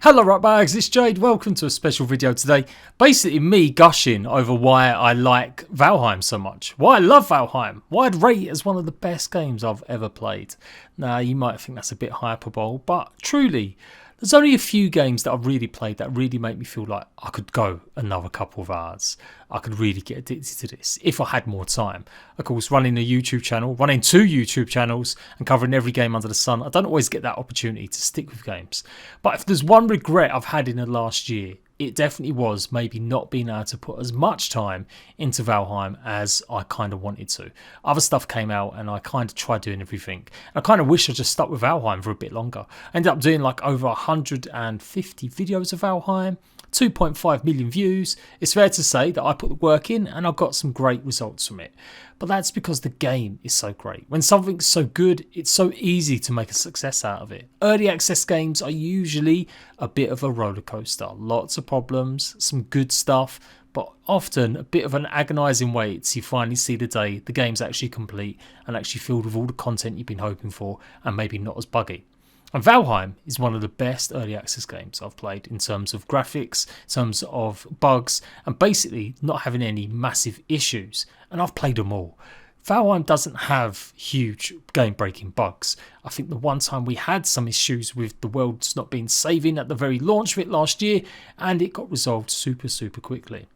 Hello right bags, it's Jade, welcome to a special video today. Basically me gushing over why I like Valheim so much, why I love Valheim, why I'd rate it as one of the best games I've ever played. Now you might think that's a bit hyperbole, but truly, there's only a few games that I've really played that really make me feel like I could go another couple of hours. I could really get addicted to this if I had more time. Of course, running a YouTube channel, running two YouTube channels and covering every game under the sun, I don't always get that opportunity to stick with games. But if there's one regret I've had in the last year, it definitely was maybe not being able to put as much time into Valheim as I kind of wanted to. Other stuff came out and I kind of tried doing everything. I kind of wish I just stuck with Valheim for a bit longer. I ended up doing like over 150 videos of Valheim, 2.5 million views. It's fair to say that I put the work in and I got some great results from it. But that's because the game is so great. When something's so good, it's so easy to make a success out of it. Early access games are usually a bit of a roller coaster. Lots of problems, some good stuff, but often a bit of an agonising wait till you finally see the day the game's actually complete and actually filled with all the content you've been hoping for and maybe not as buggy. And Valheim is one of the best early access games I've played in terms of graphics, in terms of bugs, and basically not having any massive issues. And I've played them all. Valheim doesn't have huge game-breaking bugs. I think the one time we had some issues with the world's not being saving at the very launch of it last year, and it got resolved super quickly.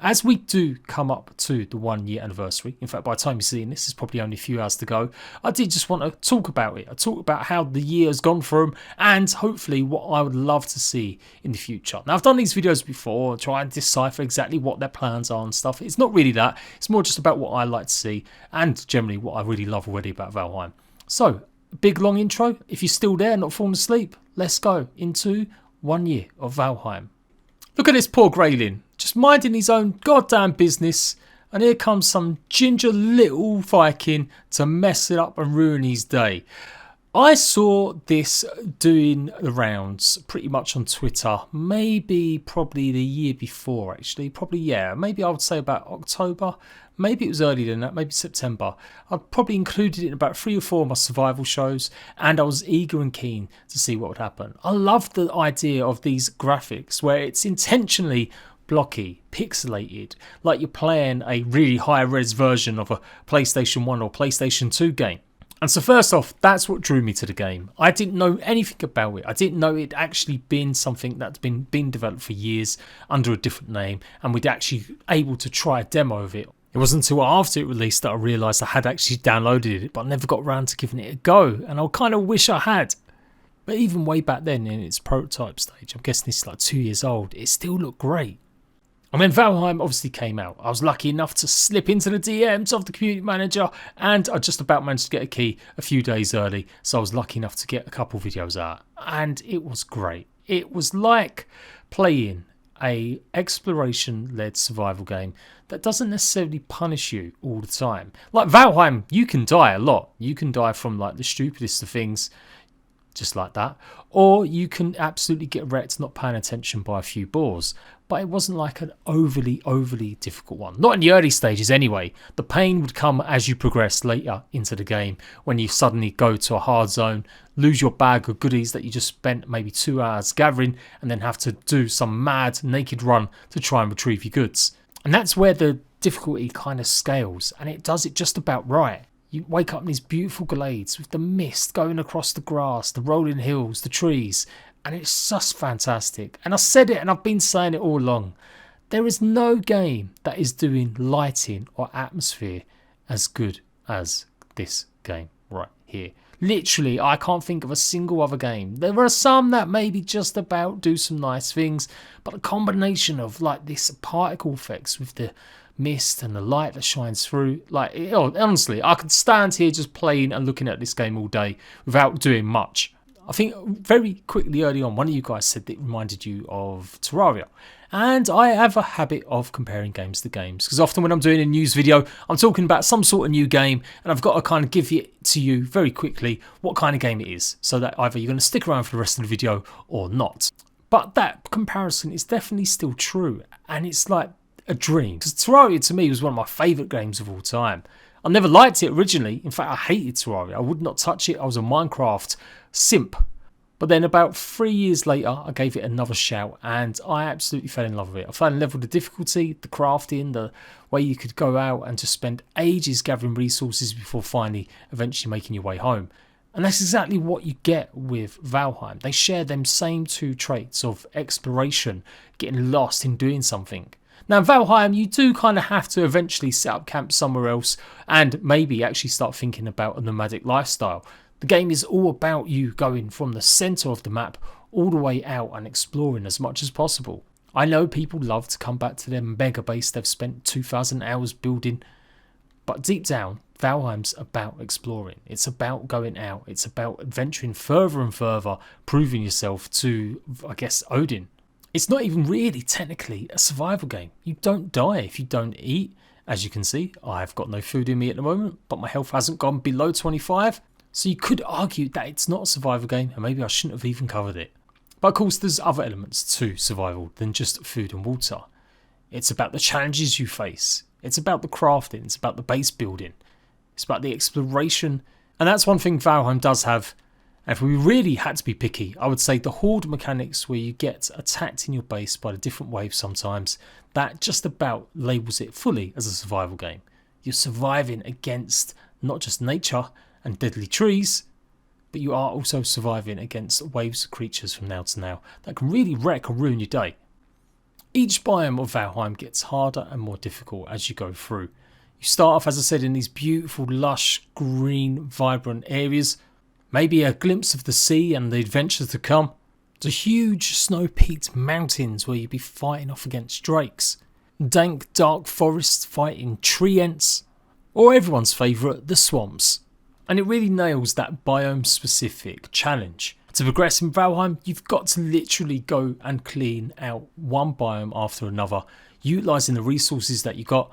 As we do come up to the 1 year anniversary, in fact by the time you're seeing this, it's probably only a few hours to go, I did just want to talk about it. I talk about how the year has gone for them and hopefully what I would love to see in the future. Now I've done these videos before, try and decipher exactly what their plans are and stuff. It's not really that, it's more just about what I like to see and generally what I really love already about Valheim. So, big long intro, if you're still there, not falling asleep, let's go into 1 year of Valheim. Look at this poor greyling, just minding his own goddamn business, and here comes some ginger little Viking to mess it up and ruin his day. I saw this doing the rounds pretty much on Twitter, probably the year before actually, maybe I would say about October, maybe it was earlier than that, maybe September. I'd probably included it in about 3 or 4 of my survival shows and I was eager and keen to see what would happen. I love the idea of these graphics where it's intentionally blocky, pixelated, like you're playing a really high-res version of a PlayStation 1 or PlayStation 2 game. And so first off, that's what drew me to the game. I didn't know anything about it. I didn't know it'd actually been something that's been developed for years under a different name and we'd actually able to try a demo of it. It wasn't until after it released that I realised I had actually downloaded it, but I never got around to giving it a go, and I kind of wish I had. But even way back then in its prototype stage, I'm guessing this is like 2 years old, it still looked great. And when Valheim obviously came out, I was lucky enough to slip into the DMs of the community manager and I just about managed to get a key a few days early, so I was lucky enough to get a couple videos out and it was great. It was like playing a exploration-led survival game that doesn't necessarily punish you all the time. Like Valheim, you can die a lot. You can die from like the stupidest of things, just like that, or you can absolutely get wrecked not paying attention by a few boars. But it wasn't like an overly difficult one. Not in the early stages anyway. The pain would come as you progress later into the game when you suddenly go to a hard zone, lose your bag of goodies that you just spent maybe 2 hours gathering and then have to do some mad naked run to try and retrieve your goods. And that's where the difficulty kind of scales, and it does it just about right. You wake up in these beautiful glades with the mist going across the grass, the rolling hills, the trees, and it's just fantastic. And I said it and I've been saying it all along. There is no game that is doing lighting or atmosphere as good as this game right here. Literally, I can't think of a single other game. There are some that maybe just about do some nice things, but a combination of like this particle effects with the mist and the light that shines through, like honestly, I could stand here just playing and looking at this game all day without doing much. I think very quickly early on, one of you guys said that it reminded you of Terraria. And I have a habit of comparing games to games, because often when I'm doing a news video, I'm talking about some sort of new game, and I've got to kind of give it to you very quickly what kind of game it is, so that either you're going to stick around for the rest of the video or not. But that comparison is definitely still true, and it's like a dream. Because Terraria to me was one of my favourite games of all time. I never liked it originally. In fact, I hated Terraria. I would not touch it. I was a Minecraft simp. But then about 3 years later, I gave it another shout and I absolutely fell in love with it. I fell in love with the difficulty, the crafting, the way you could go out and just spend ages gathering resources before finally eventually making your way home. And that's exactly what you get with Valheim. They share them same two traits of exploration, getting lost in doing something. Now in Valheim, you do kind of have to eventually set up camp somewhere else and maybe actually start thinking about a nomadic lifestyle. The game is all about you going from the centre of the map all the way out and exploring as much as possible. I know people love to come back to their mega base they've spent 2,000 hours building, but deep down, Valheim's about exploring. It's about going out. It's about adventuring further and further, proving yourself to, I guess, Odin. It's not even really technically a survival game. You don't die if you don't eat. As you can see, I've got no food in me at the moment, but my health hasn't gone below 25. So you could argue that it's not a survival game and maybe I shouldn't have even covered it. But of course there's other elements to survival than just food and water. It's about the challenges you face. It's about the crafting. It's about the base building. It's about the exploration. And that's one thing Valheim does have. And if we really had to be picky, I would say the horde mechanics where you get attacked in your base by the different waves sometimes, that just about labels it fully as a survival game. You're surviving against not just nature and deadly trees, but you are also surviving against waves of creatures from now to now that can really wreck or ruin your day. Each biome of Valheim gets harder and more difficult as you go through. You start off, as I said, in these beautiful, lush, green, vibrant areas, maybe a glimpse of the sea and the adventures to come, to huge snow-peaked mountains where you'd be fighting off against drakes, dank, dark forests fighting tree ents, or everyone's favourite, the swamps. And it really nails that biome-specific challenge. To progress in Valheim, you've got to literally go and clean out one biome after another, utilising the resources that you got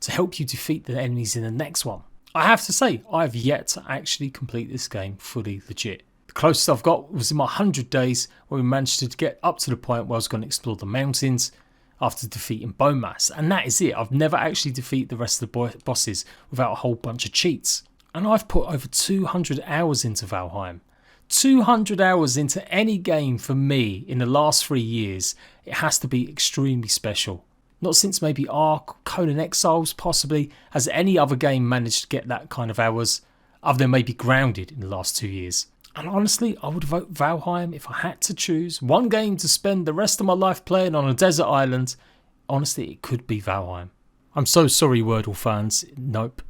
to help you defeat the enemies in the next one. I have to say, I've yet to actually complete this game fully legit. The closest I've got was in my 100 days where we managed to get up to the point where I was going to explore the mountains after defeating Biomes. And that is it. I've never actually defeated the rest of the bosses without a whole bunch of cheats. And I've put over 200 hours into Valheim. 200 hours into any game for me in the last 3 years, it has to be extremely special. Not since maybe Ark, Conan Exiles possibly, has any other game managed to get that kind of hours, other than maybe Grounded in the last 2 years. And honestly, I would vote Valheim if I had to choose one game to spend the rest of my life playing on a desert island. Honestly, it could be Valheim. I'm so sorry, Wordle fans. Nope.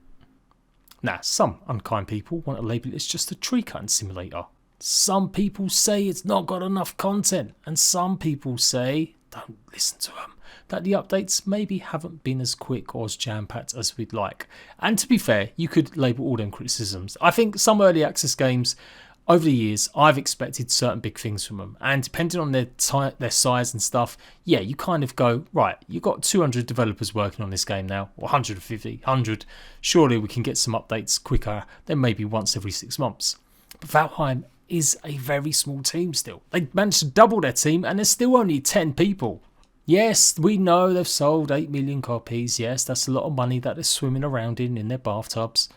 Now, some unkind people want to label it as just a tree cutting simulator. Some people say it's not got enough content, and some people say, don't listen to them, that the updates maybe haven't been as quick or as jam-packed as we'd like. And to be fair, you could label all them criticisms. I think some early access games, over the years, I've expected certain big things from them, and depending on their size and stuff, yeah, you kind of go, right, you've got 200 developers working on this game now, or 150, 100, surely we can get some updates quicker than maybe once every 6 months. But Valheim is a very small team still. They managed to double their team and there's still only 10 people. Yes, we know they've sold 8 million copies, yes, that's a lot of money that they're swimming around in their bathtubs.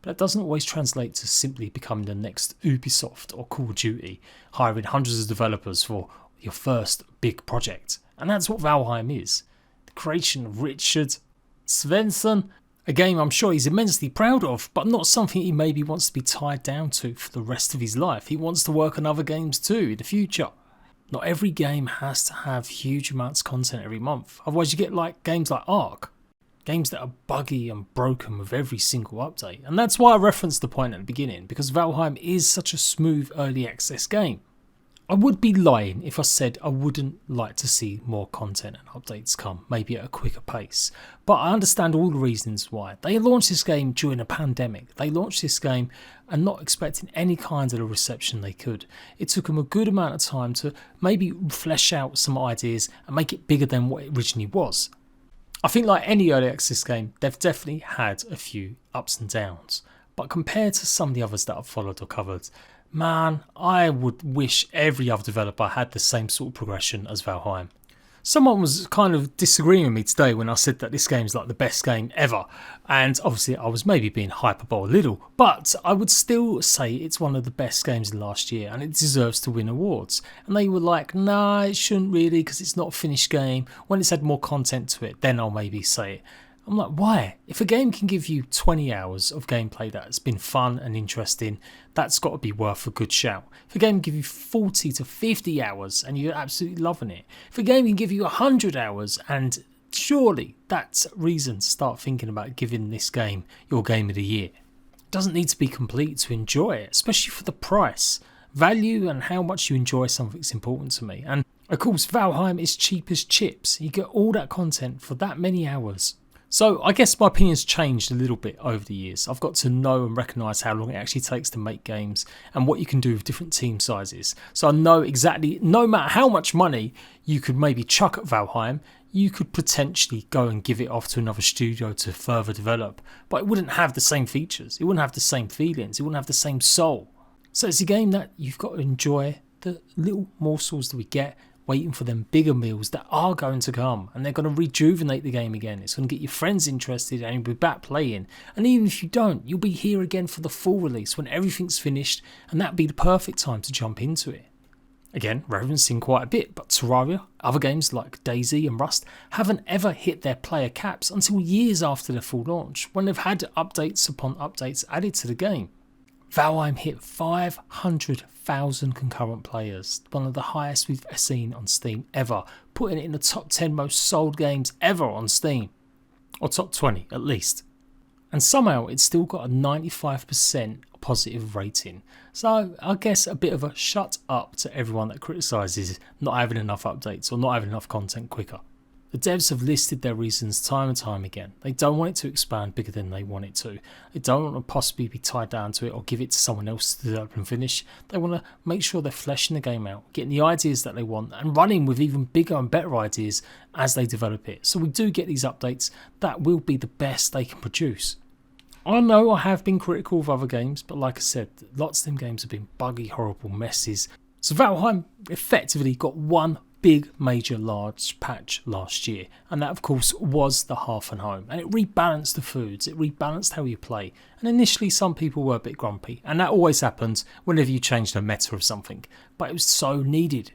But that doesn't always translate to simply becoming the next Ubisoft or Call of Duty, hiring hundreds of developers for your first big project. And that's what Valheim is. The creation of Richard Svensson, a game I'm sure he's immensely proud of, but not something he maybe wants to be tied down to for the rest of his life. He wants to work on other games too in the future. Not every game has to have huge amounts of content every month. Otherwise you get like games like Ark. Games that are buggy and broken with every single update. And that's why I referenced the point at the beginning, because Valheim is such a smooth early access game. I would be lying if I said I wouldn't like to see more content and updates come, maybe at a quicker pace. But I understand all the reasons why. They launched this game during a pandemic. They launched this game and not expecting any kind of a reception they could. It took them a good amount of time to maybe flesh out some ideas and make it bigger than what it originally was. I think like any early access game, they've definitely had a few ups and downs. But compared to some of the others that I've followed or covered, man, I would wish every other developer had the same sort of progression as Valheim. Someone was kind of disagreeing with me today when I said that this game is like the best game ever, and obviously I was maybe being hyperbole a little, but I would still say it's one of the best games in last year and it deserves to win awards. And they were like, nah, it shouldn't really because it's not a finished game. When it's had more content to it, then I'll maybe say it. I'm like, why? If a game can give you 20 hours of gameplay that's been fun and interesting, that's got to be worth a good shout. If a game can give you 40 to 50 hours and you're absolutely loving it, if a game can give you 100 hours, and surely that's reason to start thinking about giving this game your game of the year. It doesn't need to be complete to enjoy it, especially for the price. Value and how much you enjoy something's important to me. And of course, Valheim is cheap as chips. You get all that content for that many hours. So I guess my opinion's changed a little bit over the years. I've got to know and recognise how long it actually takes to make games and what you can do with different team sizes. So I know exactly, no matter how much money you could maybe chuck at Valheim, you could potentially go and give it off to another studio to further develop, but it wouldn't have the same features, it wouldn't have the same feelings, it wouldn't have the same soul. So it's a game that you've got to enjoy the little morsels that we get, waiting for them bigger meals that are going to come, and they're going to rejuvenate the game again. It's going to get your friends interested and you'll be back playing. And even if you don't, you'll be here again for the full release when everything's finished, and that'd be the perfect time to jump into it. Again, referencing quite a bit, but Terraria, other games like DayZ and Rust haven't ever hit their player caps until years after their full launch, when they've had updates upon updates added to the game. Valheim hit 500,000 concurrent players, one of the highest we've seen on Steam ever, putting it in the top 10 most sold games ever on Steam, or top 20 at least. And somehow it's still got a 95% positive rating, so I guess a bit of a shut up to everyone that criticises not having enough updates or not having enough content quicker. The devs have listed their reasons time and time again. They don't want it to expand bigger than they want it to. They don't want to possibly be tied down to it or give it to someone else to develop and finish. They want to make sure they're fleshing the game out, getting the ideas that they want and running with even bigger and better ideas as they develop it. So we do get these updates that will be the best they can produce. I know I have been critical of other games, but like I said, lots of them games have been buggy, horrible messes. So Valheim effectively got one big major large patch last year, and that of course was the Hearth and Home, and it rebalanced the foods, it rebalanced how you play, and initially some people were a bit grumpy, and that always happens whenever you change the meta of something, but it was so needed.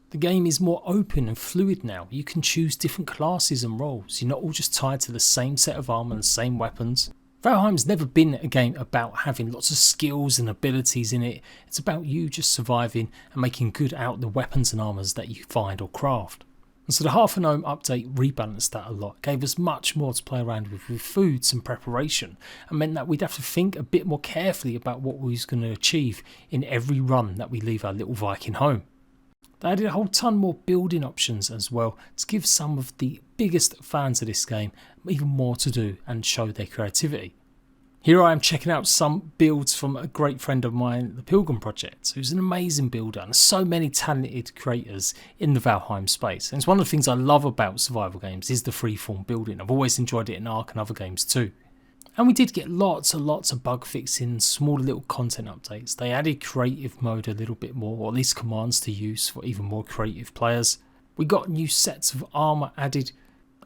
The game is more open and fluid now. You can choose different classes and roles, you're not all just tied to the same set of armour and the same weapons. Valheim's never been a game about having lots of skills and abilities in it. It's about you just surviving and making good out the weapons and armours that you find or craft. And so the Hearth and Home update rebalanced that a lot, gave us much more to play around with foods and preparation, and meant that we'd have to think a bit more carefully about what we was going to achieve in every run that we leave our little Viking home. They added a whole ton more building options as well to give some of the biggest fans of this game even more to do and show their creativity. Here I am checking out some builds from a great friend of mine, the Pilgrim Project, who's an amazing builder, and so many talented creators in the Valheim space. And it's one of the things I love about survival games is the freeform building. I've always enjoyed it in Ark and other games too. And we did get lots of bug fixing, smaller little content updates. They added creative mode a little bit more, or at least commands to use for even more creative players. We got new sets of armour added,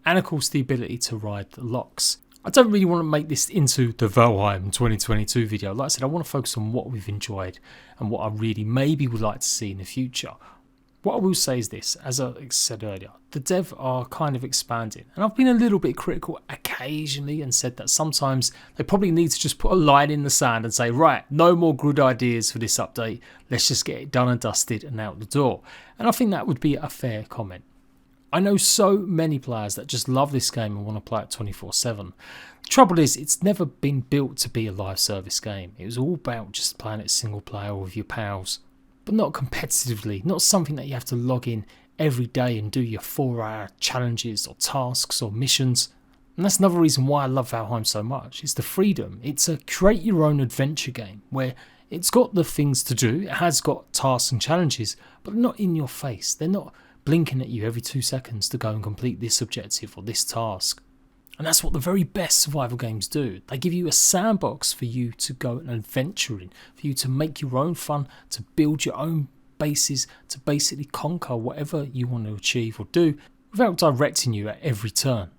and of course the ability to ride the locks. I don't really want to make this into the Valheim 2022 video. Like I said, I want to focus on what we've enjoyed and what I really maybe would like to see in the future. What I will say is this, as I said earlier, the dev are kind of expanding, and I've been a little bit critical occasionally and said that sometimes they probably need to just put a line in the sand and say, right, no more good ideas for this update, let's just get it done and dusted and out the door. And I think that would be a fair comment. I know so many players that just love this game and want to play it 24/7. The trouble is, it's never been built to be a live service game. It was all about just playing it single player with your pals, but not competitively, not something that you have to log in every day and do your 4-hour challenges or tasks or missions. And that's another reason why I love Valheim so much. It's the freedom. It's a create your own adventure game where it's got the things to do, it has got tasks and challenges, but not in your face. They're not blinking at you every 2 seconds to go and complete this objective or this task. And that's what the very best survival games do. They give you a sandbox for you to go and adventure in, for you to make your own fun, to build your own bases, to basically conquer whatever you want to achieve or do without directing you at every turn.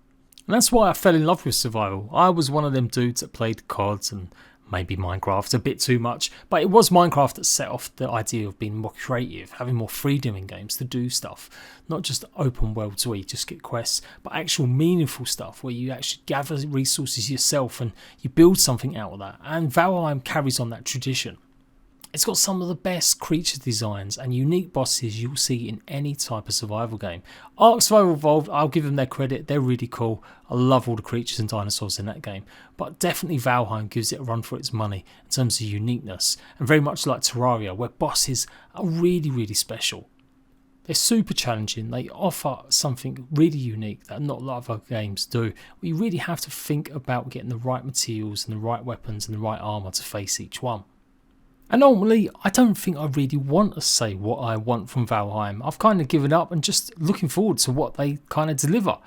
And that's why I fell in love with survival. I was one of them dudes that played CODs and maybe Minecraft a bit too much, but it was Minecraft that set off the idea of being more creative, having more freedom in games to do stuff. Not just open worlds where you just get quests, but actual meaningful stuff where you actually gather resources yourself and you build something out of that. And Valheim carries on that tradition. It's got some of the best creature designs and unique bosses you'll see in any type of survival game. Ark Survival Evolved, I'll give them their credit, they're really cool. I love all the creatures and dinosaurs in that game. But definitely Valheim gives it a run for its money in terms of uniqueness. And very much like Terraria, where bosses are really, really special. They're super challenging, they offer something really unique that not a lot of other games do. We really have to think about getting the right materials and the right weapons and the right armour to face each one. And ultimately, I don't think I really want to say what I want from Valheim. I've kind of given up and just looking forward to what they kind of deliver.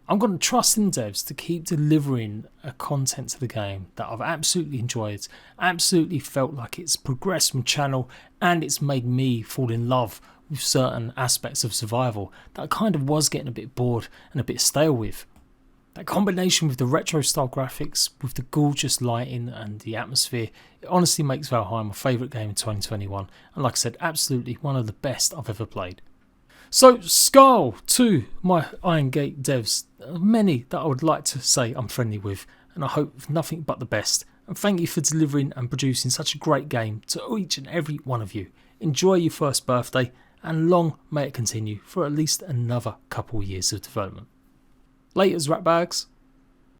I'm going to trust in devs to keep delivering a content to the game that I've absolutely enjoyed, absolutely felt like it's progressed my channel and it's made me fall in love with certain aspects of survival that I kind of was getting a bit bored and a bit stale with. That combination with the retro style graphics, with the gorgeous lighting and the atmosphere, it honestly makes Valheim my favourite game in 2021, and like I said, absolutely one of the best I've ever played. So skull to my Iron Gate devs, many that I would like to say I'm friendly with, and I hope nothing but the best, and thank you for delivering and producing such a great game to each and every one of you. Enjoy your first birthday, and long may it continue for at least another couple years of development. Laters, ratbags.